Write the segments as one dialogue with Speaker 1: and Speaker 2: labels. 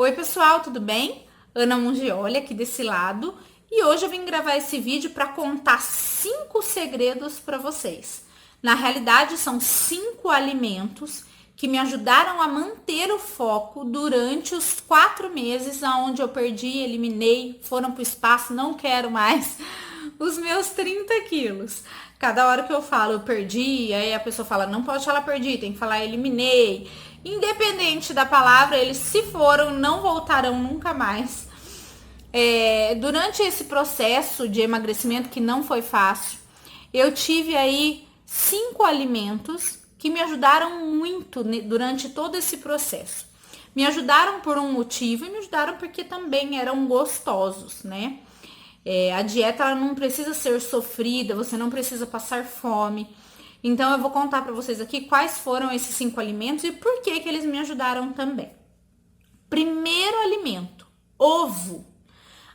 Speaker 1: Oi pessoal, tudo bem? Ana Mungioli aqui desse lado e hoje eu vim gravar esse vídeo para contar 5 segredos para vocês. Na realidade são 5 alimentos que me ajudaram a manter o foco durante os 4 meses onde eu perdi, eliminei, foram para o espaço, não quero mais os meus 30 quilos. Cada hora que eu falo eu perdi, aí a pessoa fala, não pode falar perdi, tem que falar eliminei. Independente da palavra, eles se foram, não voltarão nunca mais. Durante esse processo de emagrecimento, que não foi fácil, eu tive aí 5 alimentos que me ajudaram muito durante todo esse processo. Me ajudaram por um motivo e me ajudaram porque também eram gostosos, né? A dieta ela não precisa ser sofrida, você não precisa passar fome. Então eu vou contar para vocês aqui quais foram esses 5 alimentos e por que eles me ajudaram também. Primeiro alimento, ovo.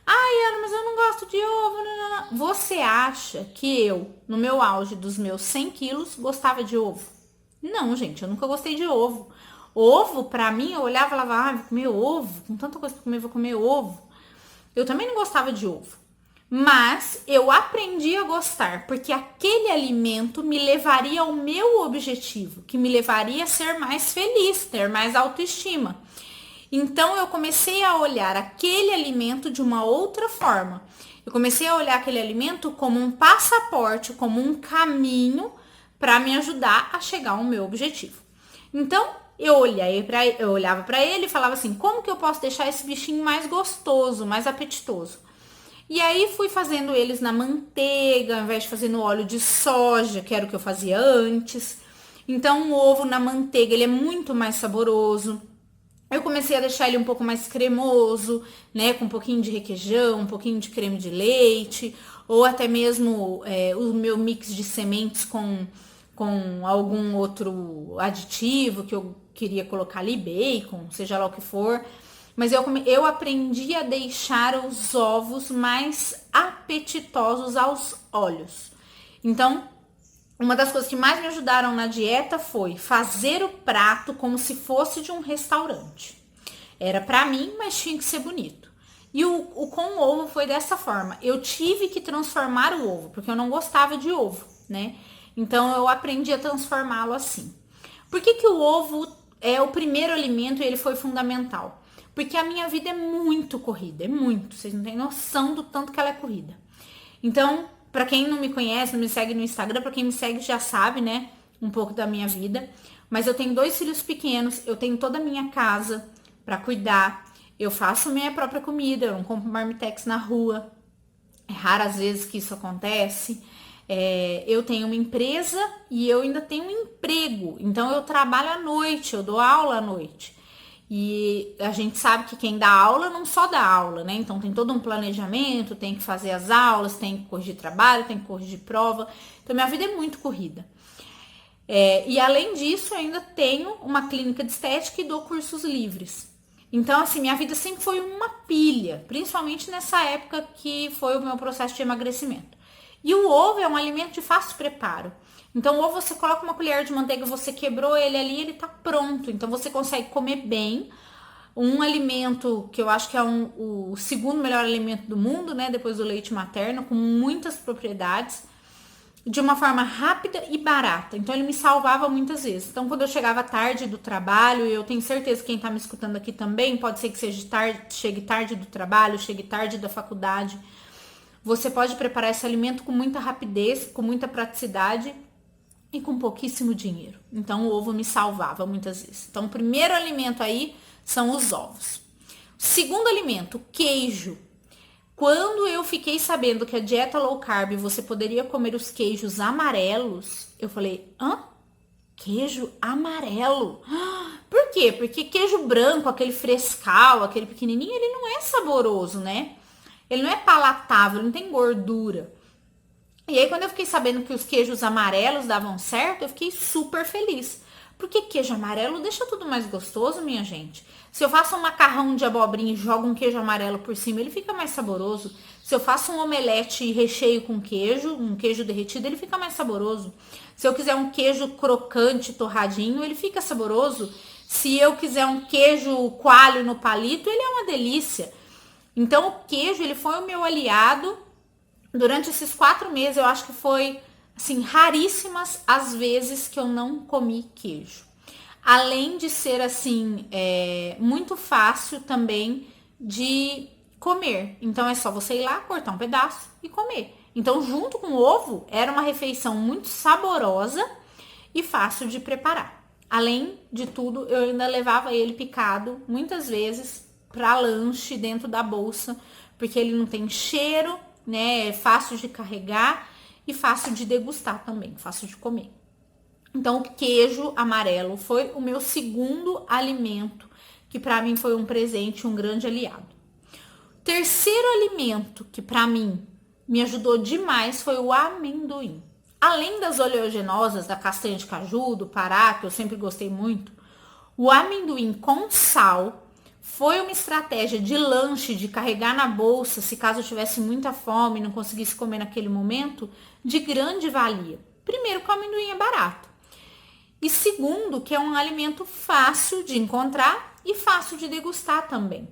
Speaker 1: Ai, Ana, mas eu não gosto de ovo. Não. Você acha que eu, no meu auge dos meus 100 quilos, gostava de ovo? Não, gente, eu nunca gostei de ovo. Ovo, pra mim, eu olhava e falava, vou comer ovo, com tanta coisa pra comer, vou comer ovo. Eu também não gostava de ovo. Mas eu aprendi a gostar, porque aquele alimento me levaria ao meu objetivo, que me levaria a ser mais feliz, ter mais autoestima. Então eu comecei a olhar aquele alimento de uma outra forma. Eu comecei a olhar aquele alimento como um passaporte, como um caminho para me ajudar a chegar ao meu objetivo. Então eu olhava para ele e falava assim, como que eu posso deixar esse bichinho mais gostoso, mais apetitoso? E aí fui fazendo eles na manteiga, ao invés de fazer no óleo de soja, que era o que eu fazia antes. Então o ovo na manteiga, ele é muito mais saboroso. Eu comecei a deixar ele um pouco mais cremoso, né, com um pouquinho de requeijão, um pouquinho de creme de leite, ou até mesmo o meu mix de sementes com algum outro aditivo que eu queria colocar ali, bacon, seja lá o que for. Mas eu aprendi a deixar os ovos mais apetitosos aos olhos. Então, uma das coisas que mais me ajudaram na dieta foi fazer o prato como se fosse de um restaurante. Era pra mim, mas tinha que ser bonito. E o com o ovo foi dessa forma. Eu tive que transformar o ovo, porque eu não gostava de ovo, né? Então, eu aprendi a transformá-lo assim. Por que o ovo é o primeiro alimento e ele foi fundamental? Porque a minha vida é muito corrida, é muito. Vocês não têm noção do tanto que ela é corrida. Então, pra quem não me conhece, não me segue no Instagram, pra quem me segue já sabe, né, um pouco da minha vida. Mas eu tenho 2 filhos pequenos, eu tenho toda a minha casa pra cuidar. Eu faço minha própria comida, eu não compro marmitex na rua. É raro às vezes que isso acontece. Eu tenho uma empresa e eu ainda tenho um emprego. Então, eu trabalho à noite, eu dou aula à noite. E a gente sabe que quem dá aula não só dá aula, né? Então tem todo um planejamento, tem que fazer as aulas, tem que corrigir trabalho, tem que corrigir prova. Então minha vida é muito corrida. E além disso, eu ainda tenho uma clínica de estética e dou cursos livres. Então, assim, minha vida sempre foi uma pilha, principalmente nessa época que foi o meu processo de emagrecimento. E o ovo é um alimento de fácil preparo. Então, ou você coloca uma colher de manteiga, você quebrou ele ali, ele tá pronto. Então, você consegue comer bem. Um alimento que eu acho que é o segundo melhor alimento do mundo, né? Depois do leite materno, com muitas propriedades, de uma forma rápida e barata. Então, ele me salvava muitas vezes. Então, quando eu chegava tarde do trabalho, eu tenho certeza que quem tá me escutando aqui também, pode ser que chegue tarde do trabalho, chegue tarde da faculdade. Você pode preparar esse alimento com muita rapidez, com muita praticidade e com pouquíssimo dinheiro. Então, o ovo me salvava muitas vezes. Então, o primeiro alimento aí são os ovos. O segundo alimento, queijo. Quando eu fiquei sabendo que a dieta low carb, você poderia comer os queijos amarelos, eu falei, queijo amarelo? Por quê? Porque queijo branco, aquele frescal, aquele pequenininho, ele não é saboroso, né? Ele não é palatável, ele não tem gordura. E aí, quando eu fiquei sabendo que os queijos amarelos davam certo, eu fiquei super feliz. Porque queijo amarelo deixa tudo mais gostoso, minha gente. Se eu faço um macarrão de abobrinha e jogo um queijo amarelo por cima, ele fica mais saboroso. Se eu faço um omelete e recheio com queijo, um queijo derretido, ele fica mais saboroso. Se eu quiser um queijo crocante, torradinho, ele fica saboroso. Se eu quiser um queijo coalho no palito, ele é uma delícia. Então, o queijo, ele foi o meu aliado durante esses 4 meses. Eu acho que foi, assim, raríssimas as vezes que eu não comi queijo. Além de ser, assim, muito fácil também de comer. Então, é só você ir lá, cortar um pedaço e comer. Então, junto com o ovo, era uma refeição muito saborosa e fácil de preparar. Além de tudo, eu ainda levava ele picado, muitas vezes, para lanche dentro da bolsa, porque ele não tem cheiro, né? É fácil de carregar e fácil de degustar também, fácil de comer. Então, o queijo amarelo foi o meu segundo alimento, que para mim foi um presente, um grande aliado. Terceiro alimento que para mim me ajudou demais foi o amendoim. Além das oleaginosas, da castanha de caju, do pará, que eu sempre gostei muito, o amendoim com sal foi uma estratégia de lanche, de carregar na bolsa, se caso eu tivesse muita fome e não conseguisse comer naquele momento, de grande valia. Primeiro, que o amendoim é barato. E segundo, que é um alimento fácil de encontrar e fácil de degustar também.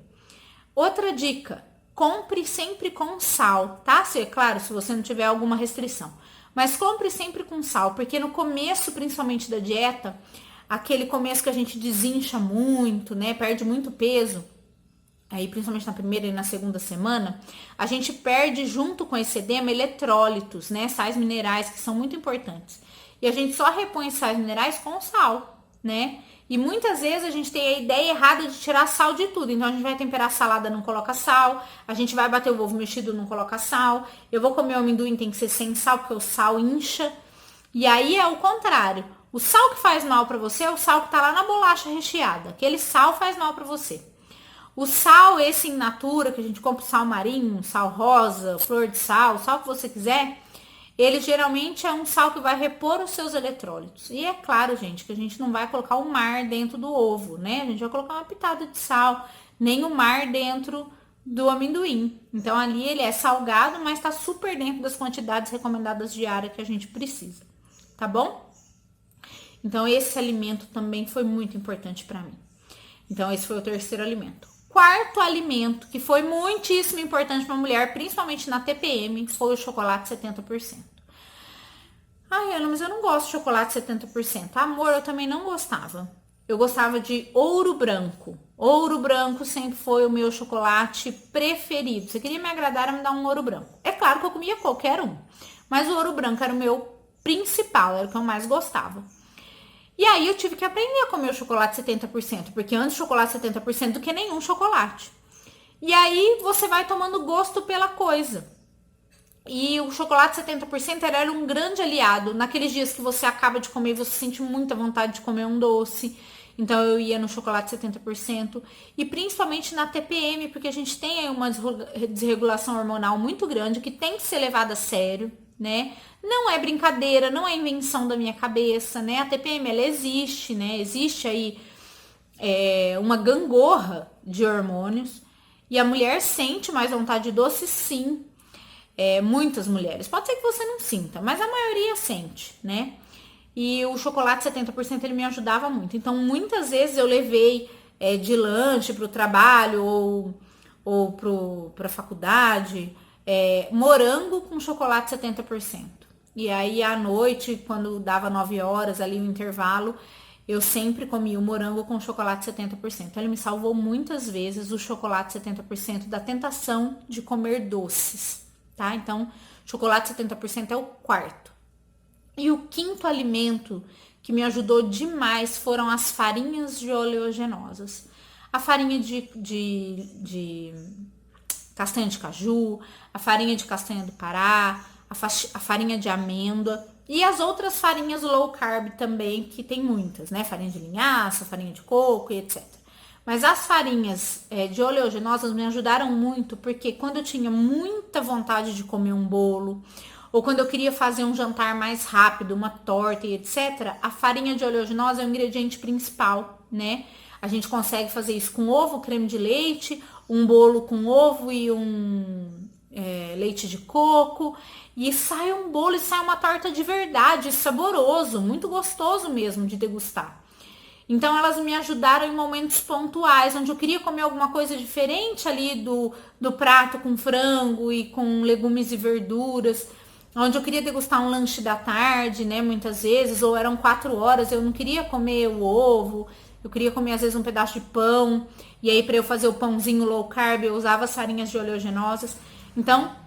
Speaker 1: Outra dica, compre sempre com sal, tá? É claro, se você não tiver alguma restrição. Mas compre sempre com sal, porque no começo, principalmente da dieta, aquele começo que a gente desincha muito, né? Perde muito peso, aí principalmente na primeira e na segunda semana, a gente perde junto com esse edema eletrólitos, né? Sais minerais que são muito importantes. E a gente só repõe sais minerais com sal, né? E muitas vezes a gente tem a ideia errada de tirar sal de tudo. Então a gente vai temperar a salada, não coloca sal. A gente vai bater o ovo mexido, não coloca sal. Eu vou comer o amendoim, tem que ser sem sal, porque o sal incha. E aí é o contrário. O sal que faz mal para você é o sal que tá lá na bolacha recheada. Aquele sal faz mal para você. O sal, esse in natura, que a gente compra sal marinho, sal rosa, flor de sal, sal que você quiser, ele geralmente é um sal que vai repor os seus eletrólitos. E é claro, gente, que a gente não vai colocar o mar dentro do ovo, né? A gente vai colocar uma pitada de sal, nem o mar dentro do amendoim. Então, ali ele é salgado, mas tá super dentro das quantidades recomendadas diárias que a gente precisa. Tá bom? Então, esse alimento também foi muito importante para mim. Então, esse foi o terceiro alimento. Quarto alimento, que foi muitíssimo importante para a mulher, principalmente na TPM, foi o chocolate 70%. Ai, Ana, mas eu não gosto de chocolate 70%. Amor, eu também não gostava. Eu gostava de ouro branco. Ouro branco sempre foi o meu chocolate preferido. Se queria me agradar, era me dar um ouro branco. É claro que eu comia qualquer um, mas o ouro branco era o meu principal, era o que eu mais gostava. E aí eu tive que aprender a comer o chocolate 70%, porque antes chocolate 70% do que nenhum chocolate. E aí você vai tomando gosto pela coisa. E o chocolate 70% era um grande aliado. Naqueles dias que você acaba de comer, você sente muita vontade de comer um doce. Então eu ia no chocolate 70%. E principalmente na TPM, porque a gente tem aí uma desregulação hormonal muito grande que tem que ser levada a sério, né? Não é brincadeira, não é invenção da minha cabeça, né? A TPM, ela existe, né? Existe aí uma gangorra de hormônios. E a mulher sente mais vontade de doce, sim. Muitas mulheres. Pode ser que você não sinta, mas a maioria sente, né? E o chocolate 70% ele me ajudava muito. Então, muitas vezes eu levei de lanche para o trabalho ou para a faculdade morango com chocolate 70%. E aí, à noite, quando dava 9 horas ali no intervalo, eu sempre comia o morango com chocolate 70%. Então, ele me salvou muitas vezes o chocolate 70% da tentação de comer doces, tá? Então, chocolate 70% é o quarto. E o quinto alimento que me ajudou demais foram as farinhas de oleaginosas. A farinha de castanha de caju, a farinha de castanha do Pará, a farinha de amêndoa e as outras farinhas low carb também, que tem muitas, né? Farinha de linhaça, farinha de coco e etc. Mas as farinhas de oleaginosas me ajudaram muito, porque quando eu tinha muita vontade de comer um bolo, ou quando eu queria fazer um jantar mais rápido, uma torta e etc., a farinha de oleaginosa é o ingrediente principal, né? A gente consegue fazer isso com ovo, creme de leite, um bolo com ovo e leite de coco, e sai um bolo e sai uma torta de verdade, saboroso, muito gostoso mesmo de degustar. Então elas me ajudaram em momentos pontuais, onde eu queria comer alguma coisa diferente ali do prato com frango e com legumes e verduras, onde eu queria degustar um lanche da tarde, né, muitas vezes, ou eram 4 horas, eu não queria comer o ovo, eu queria comer às vezes um pedaço de pão, e aí para eu fazer o pãozinho low carb, eu usava as farinhas de oleaginosas. Então,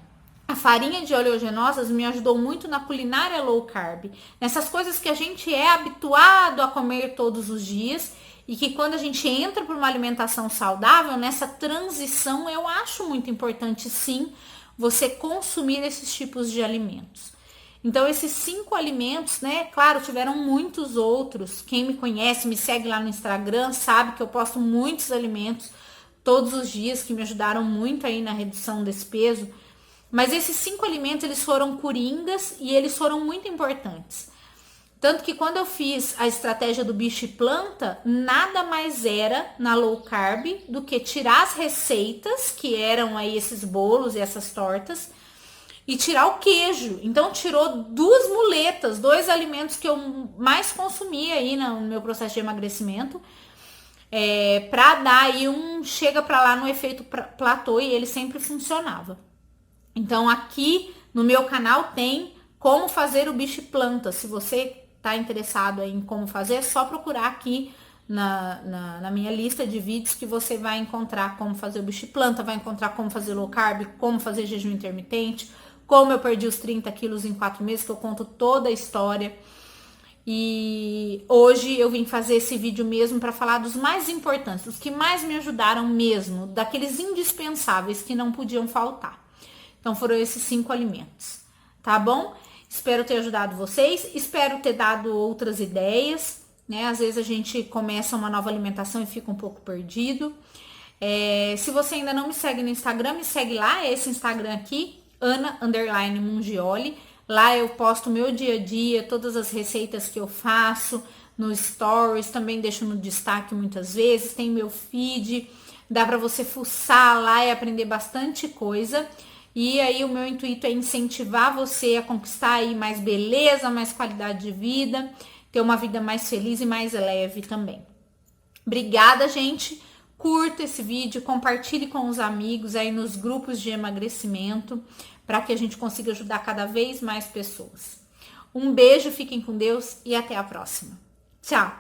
Speaker 1: a farinha de oleaginosas me ajudou muito na culinária low carb, nessas coisas que a gente é habituado a comer todos os dias e que quando a gente entra para uma alimentação saudável, nessa transição eu acho muito importante sim você consumir esses tipos de alimentos. Então esses 5 alimentos, né, claro, tiveram muitos outros. Quem me conhece, me segue lá no Instagram, sabe que eu posto muitos alimentos todos os dias que me ajudaram muito aí na redução desse peso. Mas esses 5 alimentos, eles foram coringas e eles foram muito importantes. Tanto que quando eu fiz a estratégia do bicho e planta, nada mais era na low carb do que tirar as receitas, que eram aí esses bolos e essas tortas, e tirar o queijo. Então tirou 2 muletas, 2 alimentos que eu mais consumia aí no meu processo de emagrecimento, para dar aí chega para lá no efeito platô, e ele sempre funcionava. Então aqui no meu canal tem como fazer o bicho planta. Se você está interessado em como fazer, é só procurar aqui na minha lista de vídeos que você vai encontrar como fazer o bicho planta, vai encontrar como fazer low carb, como fazer jejum intermitente, como eu perdi os 30 quilos em 4 meses, que eu conto toda a história. E hoje eu vim fazer esse vídeo mesmo para falar dos mais importantes, os que mais me ajudaram mesmo, daqueles indispensáveis que não podiam faltar. Então foram esses 5 alimentos, tá bom? Espero ter ajudado vocês, espero ter dado outras ideias, né? Às vezes a gente começa uma nova alimentação e fica um pouco perdido. Se você ainda não me segue no Instagram, me segue lá, é esse Instagram aqui, Ana_Mungioli. Lá eu posto o meu dia a dia, todas as receitas que eu faço, no Stories, também deixo no destaque muitas vezes, tem meu feed, dá para você fuçar lá e aprender bastante coisa. E aí o meu intuito é incentivar você a conquistar aí mais beleza, mais qualidade de vida, ter uma vida mais feliz e mais leve também. Obrigada, gente. Curta esse vídeo, compartilhe com os amigos aí nos grupos de emagrecimento, para que a gente consiga ajudar cada vez mais pessoas. Um beijo, fiquem com Deus e até a próxima. Tchau!